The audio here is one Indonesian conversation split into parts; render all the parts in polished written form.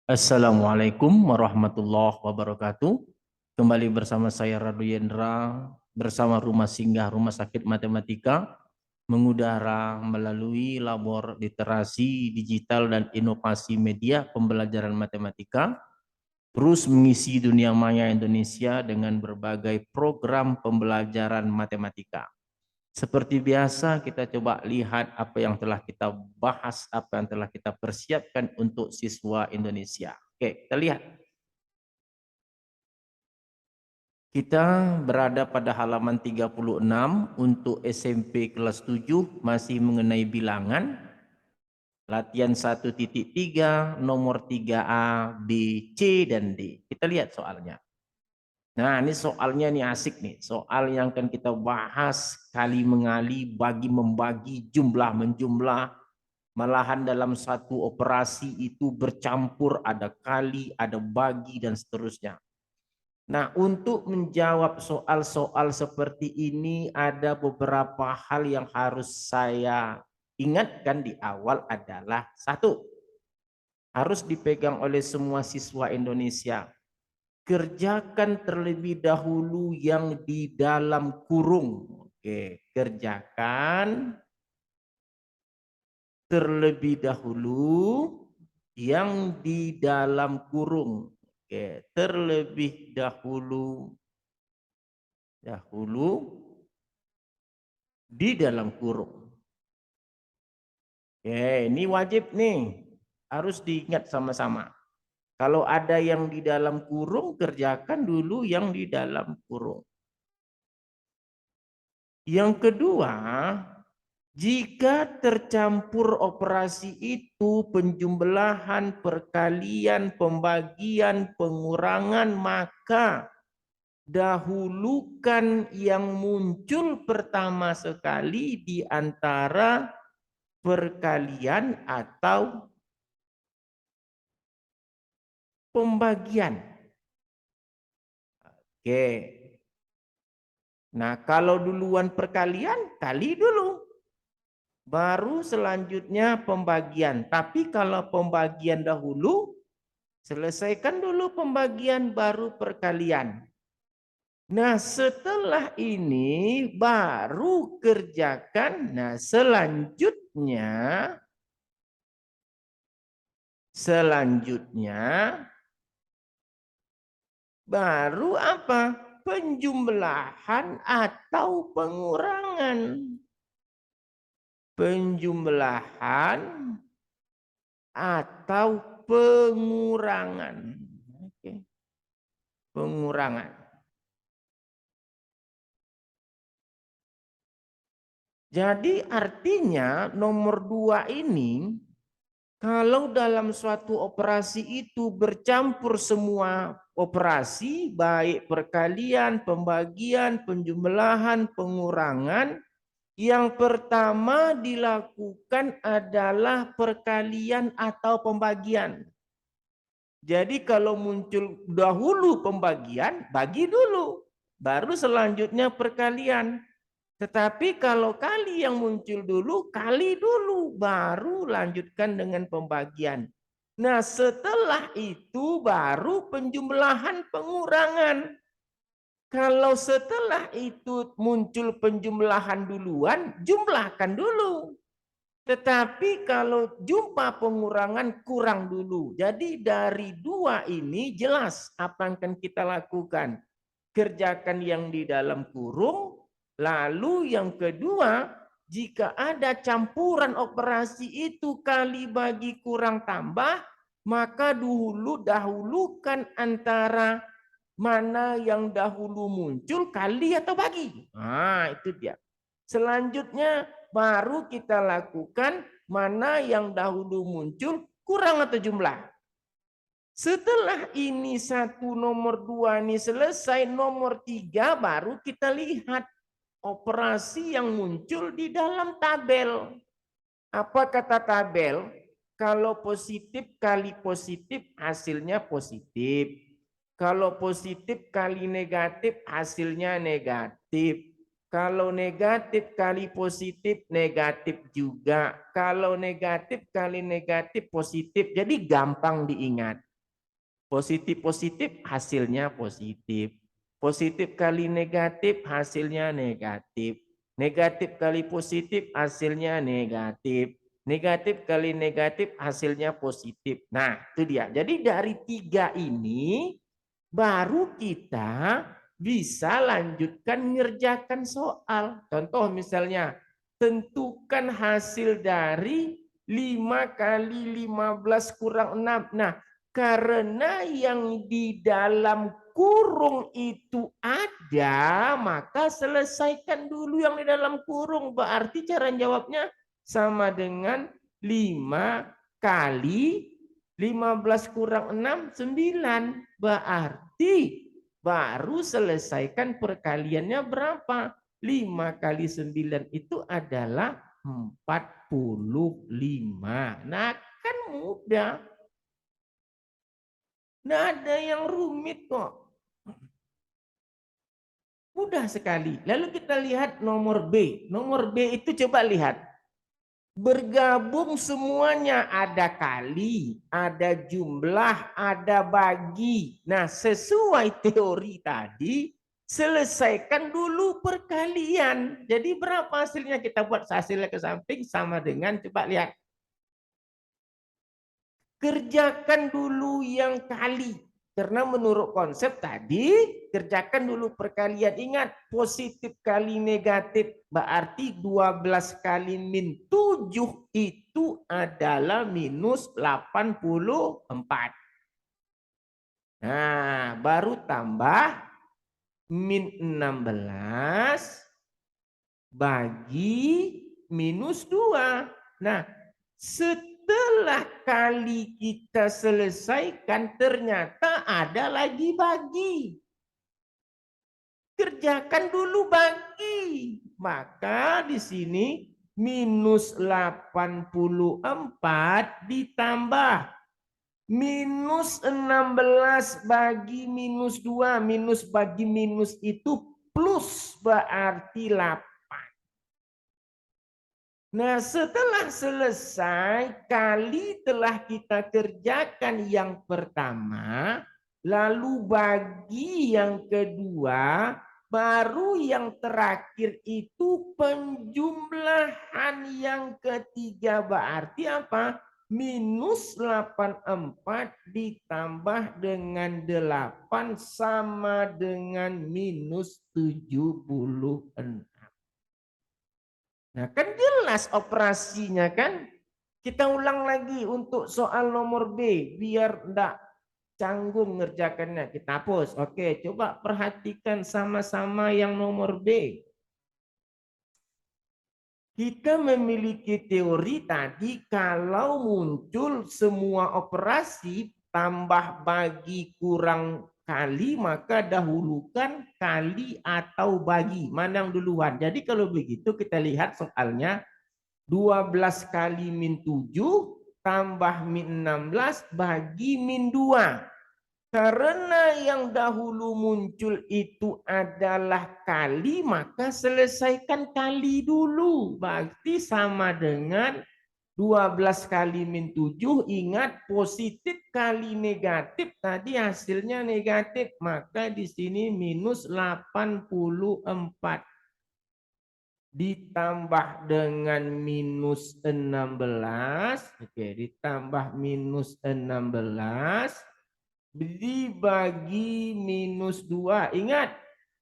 Assalamualaikum warahmatullahi wabarakatuh. Kembali bersama saya Radu Yendra bersama Rumah Singgah Rumah Sakit Matematika mengudara melalui labor literasi digital dan inovasi media pembelajaran matematika, terus mengisi dunia maya Indonesia dengan berbagai program pembelajaran matematika. Seperti biasa, kita coba lihat apa yang telah kita bahas, apa yang telah kita persiapkan untuk siswa Indonesia. Oke, kita lihat. Kita berada pada halaman 36 untuk SMP kelas 7 masih mengenai bilangan. Latihan 1.3 nomor 3A, B, C, dan D. Kita lihat soalnya. Nah, ini soalnya nih asik nih. Soal yang akan kita bahas kali mengali, bagi membagi, jumlah menjumlah. Malahan dalam satu operasi itu bercampur, ada kali, ada bagi, dan seterusnya. Nah, untuk menjawab soal-soal seperti ini ada beberapa hal yang harus saya ingatkan di awal adalah satu, harus dipegang oleh semua siswa Indonesia. Kerjakan terlebih dahulu yang di dalam kurung. Oke, kerjakan terlebih dahulu yang di dalam kurung. Oke, terlebih dahulu di dalam kurung. Oke, ini wajib nih. Harus diingat sama-sama. Kalau ada yang di dalam kurung, kerjakan dulu yang di dalam kurung. Yang kedua, jika tercampur operasi itu penjumlahan, perkalian, pembagian, pengurangan, maka dahulukan yang muncul pertama sekali di antara perkalian atau pembagian. Oke. Nah, kalau duluan perkalian, kali dulu. Baru selanjutnya pembagian. Tapi kalau pembagian dahulu, selesaikan dulu pembagian baru perkalian. Nah, setelah ini baru kerjakan. Nah, selanjutnya baru apa? Penjumlahan atau pengurangan. Penjumlahan atau pengurangan. Oke. Pengurangan. Jadi artinya nomor 2 ini kalau dalam suatu operasi itu bercampur semua operasi, baik perkalian, pembagian, penjumlahan, pengurangan, yang pertama dilakukan adalah perkalian atau pembagian. Jadi kalau muncul dahulu pembagian, bagi dulu. Baru selanjutnya perkalian. Tetapi kalau kali yang muncul dulu, kali dulu, baru lanjutkan dengan pembagian. Nah, setelah itu baru penjumlahan pengurangan. Kalau setelah itu muncul penjumlahan duluan, jumlahkan dulu. Tetapi kalau jumpa pengurangan kurang dulu. Jadi dari dua ini jelas apa yang akan kita lakukan. Kerjakan yang di dalam kurung. Lalu yang kedua, jika ada campuran operasi itu kali bagi kurang tambah, maka dahulukan antara mana yang dahulu muncul kali atau bagi. Nah, itu dia. Selanjutnya baru kita lakukan mana yang dahulu muncul kurang atau jumlah. Setelah ini satu nomor 2 ini selesai, nomor 3 baru kita lihat operasi yang muncul di dalam tabel. Apa kata tabel? Kalau positif kali positif hasilnya positif. Kalau positif kali negatif hasilnya negatif. Kalau negatif kali positif negatif juga. Kalau negatif kali negatif positif. Jadi gampang diingat. Positif-positif hasilnya positif. Positif kali negatif hasilnya negatif. Negatif kali positif hasilnya negatif. Negatif kali negatif hasilnya positif. Nah, itu dia. Jadi dari 3 ini baru kita bisa lanjutkan mengerjakan soal. Contoh misalnya, tentukan hasil dari 5 kali 15 kurang 6. Nah, karena yang di dalam kurung itu ada, maka selesaikan dulu yang di dalam kurung. Berarti cara jawabnya sama dengan 5 kali 15 kurang 6, 9. Berarti baru selesaikan perkaliannya berapa? 5 kali 9 itu adalah 45. Nah, kan mudah. Nggak ada yang rumit kok. Mudah sekali. Lalu kita lihat nomor B. Nomor B itu coba lihat. Bergabung semuanya. Ada kali, ada jumlah, ada bagi. Nah, sesuai teori tadi, selesaikan dulu perkalian. Jadi berapa hasilnya? Kita buat hasilnya ke samping sama dengan, coba lihat. Kerjakan dulu yang kali. Karena menurut konsep tadi, kerjakan dulu perkalian. Ingat, positif kali negatif. Berarti 12 kali min 7 itu adalah minus 84. Nah, baru tambah min 16 bagi minus 2. Nah, setelah kali kita selesaikan, ternyata ada lagi bagi. Kerjakan dulu bagi. Maka di sini minus 84 ditambah minus 16 bagi minus 2. Minus bagi minus itu plus berarti 8. Nah, setelah selesai, kali telah kita kerjakan yang pertama, lalu bagi yang kedua, baru yang terakhir itu penjumlahan yang ketiga. Berarti apa? Minus 84 ditambah dengan 8 sama dengan minus 76. Nah, kan jelas operasinya kan? Kita ulang lagi untuk soal nomor B, biar enggak canggung ngerjakannya. Kita hapus. Oke, coba perhatikan sama-sama yang nomor B. Kita memiliki teori tadi kalau muncul semua operasi tambah bagi kurang kali, maka dahulukan kali atau bagi. Mana yang duluan? Jadi kalau begitu kita lihat soalnya 12 kali min 7 tambah min 16 bagi min 2. Karena yang dahulu muncul itu adalah kali, maka selesaikan kali dulu. Berarti sama dengan 12 kali min 7. Ingat, positif kali negatif. Tadi hasilnya negatif. Maka di sini minus 84. Ditambah dengan minus 16. Oke, ditambah minus 16. Dibagi minus 2. Ingat,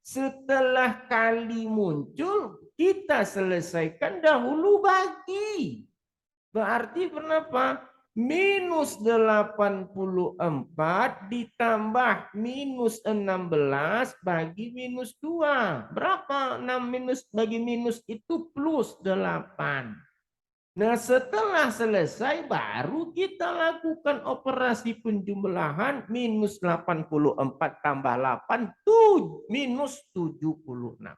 setelah kali muncul, kita selesaikan dahulu bagi. Berarti berapa? Minus 84 ditambah minus 16 bagi minus 2. Berapa? 6 minus bagi minus itu plus 8. Nah, setelah selesai baru kita lakukan operasi penjumlahan minus 84 tambah 8 minus 76.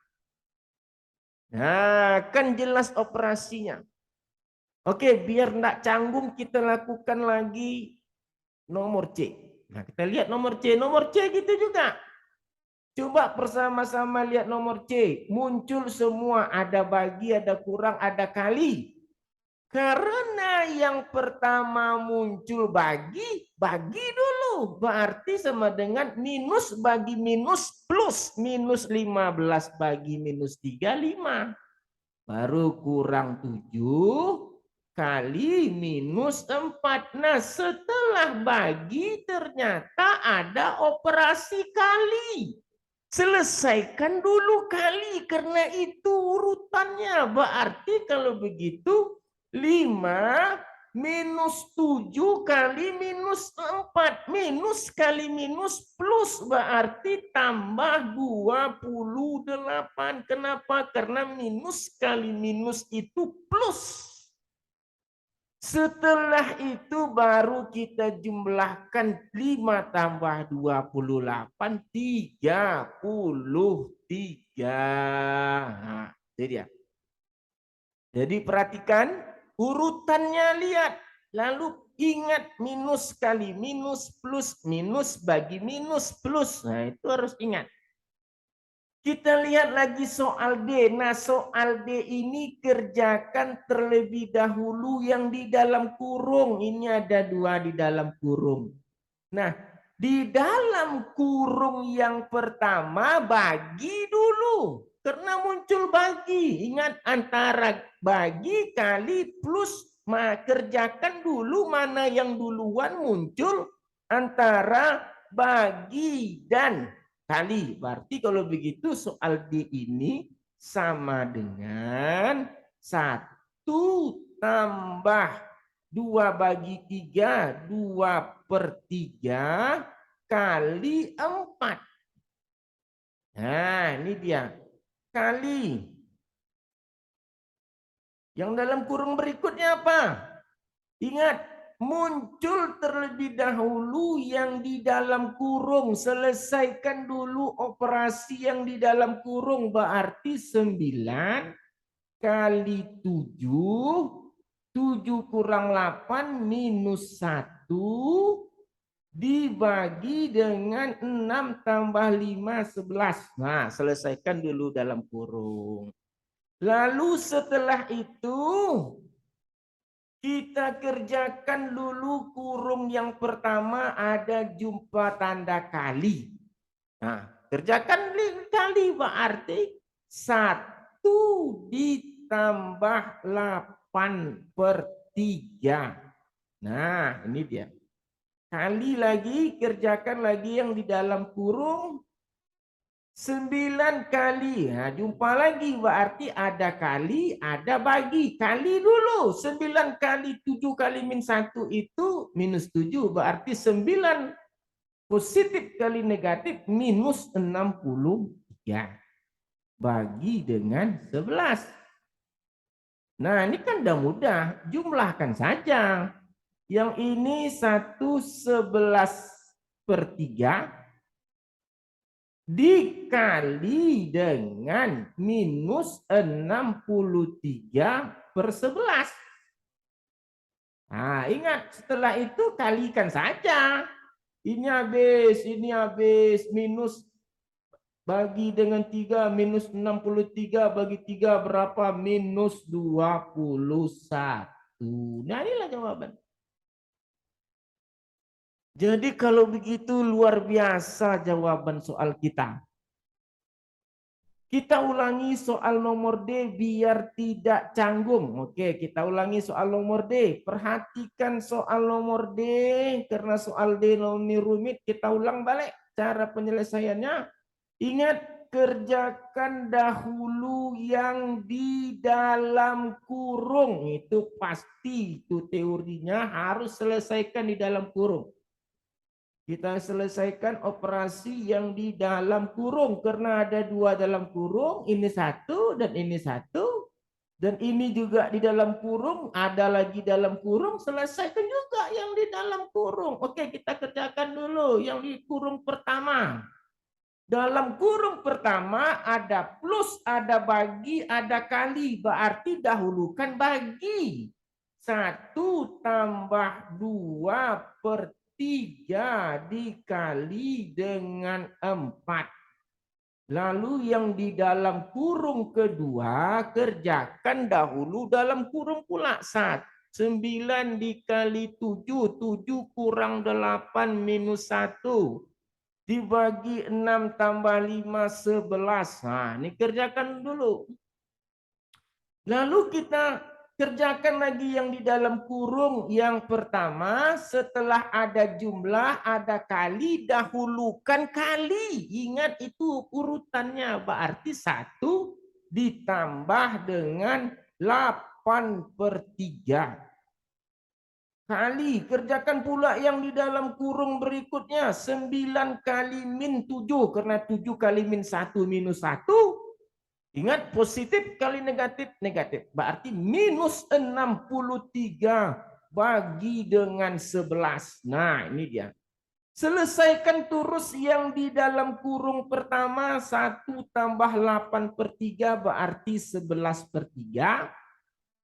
Nah, kan jelas operasinya. Oke, biar enggak canggung kita lakukan lagi nomor C. Nah, kita lihat nomor C. Nomor C gitu juga. Coba bersama-sama lihat nomor C. Muncul semua, ada bagi, ada kurang, ada kali. Karena yang pertama muncul bagi dulu. Berarti sama dengan minus bagi minus plus. Minus 15 bagi minus 3, 5. Baru kurang 7 kali minus 4. Nah, setelah bagi ternyata ada operasi kali. Selesaikan dulu kali, karena itu urutannya. Berarti kalau begitu 5 minus 7 kali minus 4. Minus kali minus plus berarti tambah 28. Kenapa? Karena minus kali minus itu plus. Setelah itu baru kita jumlahkan 5 tambah 28, 33. Nah, itu dia. Jadi perhatikan urutannya, lihat. Lalu ingat minus kali minus plus, minus bagi minus plus. Nah, itu harus ingat. Kita lihat lagi soal D. Nah, soal D ini kerjakan terlebih dahulu yang di dalam kurung. Ini ada 2 di dalam kurung. Nah, di dalam kurung yang pertama bagi dulu. Karena muncul bagi. Ingat antara bagi kali plus. Kerjakan dulu mana yang duluan muncul antara bagi dan kali. Berarti kalau begitu soal D ini sama dengan 1 tambah 2 bagi 3, 2/3 kali 4. Nah, ini dia. Kali. Yang dalam kurung berikutnya apa? Ingat, muncul terlebih dahulu yang di dalam kurung. Selesaikan dulu operasi yang di dalam kurung. Berarti 9 kali 7. 7 kurang 8 minus 1 dibagi dengan 6 tambah 5, 11. Nah, selesaikan dulu dalam kurung. Lalu setelah itu kita kerjakan dulu kurung yang pertama, ada jumpa tanda kali. Nah, kerjakan kali berarti 1 ditambah 8/3. Nah, ini dia. Kali lagi, kerjakan lagi yang di dalam kurung. 9 kali. Nah, jumpa lagi. Berarti ada kali, ada bagi. Kali dulu. 9 kali 7 kali min 1 itu minus 7. Berarti 9 positif kali negatif minus 63. Bagi dengan 11. Nah, ini kan udah mudah. Jumlahkan saja. Yang ini 1/11/3 dikali dengan minus 63/11. Nah, ingat setelah itu kalikan saja. Ini habis, minus bagi dengan 3, minus 63 bagi 3 berapa? Minus 21. Nah, inilah jawaban. Jadi kalau begitu luar biasa jawaban soal kita. Kita ulangi soal nomor D biar tidak canggung. Oke, kita ulangi soal nomor D. Perhatikan soal nomor D. Karena soal D ini rumit, kita ulang balik cara penyelesaiannya. Ingat, kerjakan dahulu yang di dalam kurung. Itu pasti, itu teorinya harus selesaikan di dalam kurung. Kita selesaikan operasi yang di dalam kurung. Karena ada 2 dalam kurung. Ini 1 dan ini 1. Dan ini juga di dalam kurung. Ada lagi dalam kurung. Selesaikan juga yang di dalam kurung. Oke, kita kerjakan dulu yang di kurung pertama. Dalam kurung pertama ada plus, ada bagi, ada kali. Berarti dahulukan bagi. 1 tambah 2/3 dikali dengan 4. Lalu yang di dalam kurung kedua, kerjakan dahulu dalam kurung pula. 9 dikali 7, 7 kurang 8 minus 1. Dibagi 6 tambah 5, 11. Nah, ini kerjakan dulu. Lalu kita kerjakan lagi yang di dalam kurung yang pertama. Setelah ada jumlah, ada kali, dahulukan kali. Ingat itu urutannya. Berarti 1 ditambah dengan 8/3. Kali, kerjakan pula yang di dalam kurung berikutnya. 9 kali min 7. Karena 7 kali min 1 minus 1. Ingat, positif kali negatif, negatif. Berarti minus 63 bagi dengan 11. Nah, ini dia. Selesaikan terus yang di dalam kurung pertama. 1 tambah 8/3 berarti 11/3.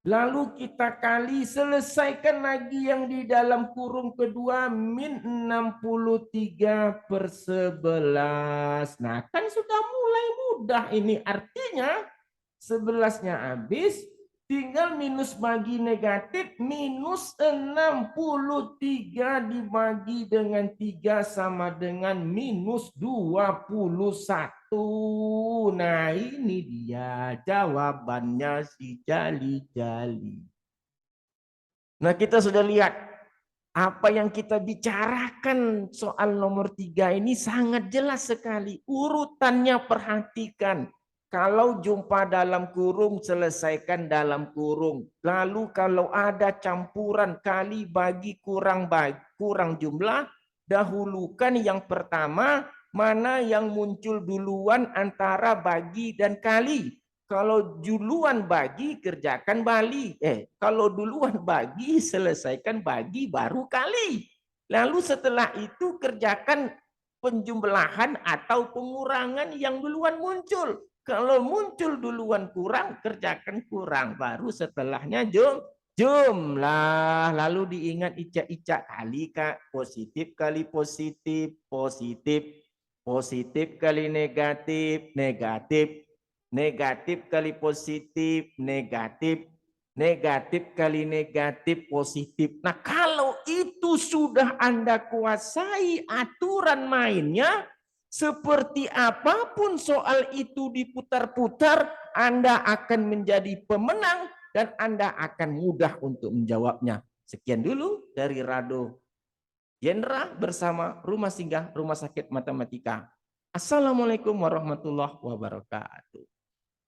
Lalu kita kali, selesaikan lagi yang di dalam kurung kedua. Min 63/11. Nah, kan sudah mulai mudah ini. Artinya 11-nya habis, tinggal minus bagi negatif. Minus 63 dibagi dengan 3 sama dengan minus 21. Nah, ini dia jawabannya si jali-jali. Nah, kita sudah lihat apa yang kita bicarakan soal nomor 3 ini sangat jelas sekali. Urutannya perhatikan. Kalau jumpa dalam kurung, selesaikan dalam kurung. Lalu kalau ada campuran kali bagi kurang jumlah, dahulukan yang pertama. Mana yang muncul duluan antara bagi dan kali. Kalau duluan bagi, kerjakan bali. Kalau duluan bagi, selesaikan bagi, baru kali. Lalu setelah itu kerjakan penjumlahan atau pengurangan yang duluan muncul. Kalau muncul duluan kurang, kerjakan kurang. Baru setelahnya jumlah. Lalu diingat icak-icak kali, Kak. Positif kali positif, positif. Positif kali negatif, negatif. Negatif kali positif, negatif. Negatif kali negatif, positif. Nah, kalau itu sudah Anda kuasai aturan mainnya, seperti apapun soal itu diputar-putar, Anda akan menjadi pemenang dan Anda akan mudah untuk menjawabnya. Sekian dulu dari Rado Yendra bersama Rumah Singgah Rumah Sakit Matematika. Assalamualaikum warahmatullahi wabarakatuh.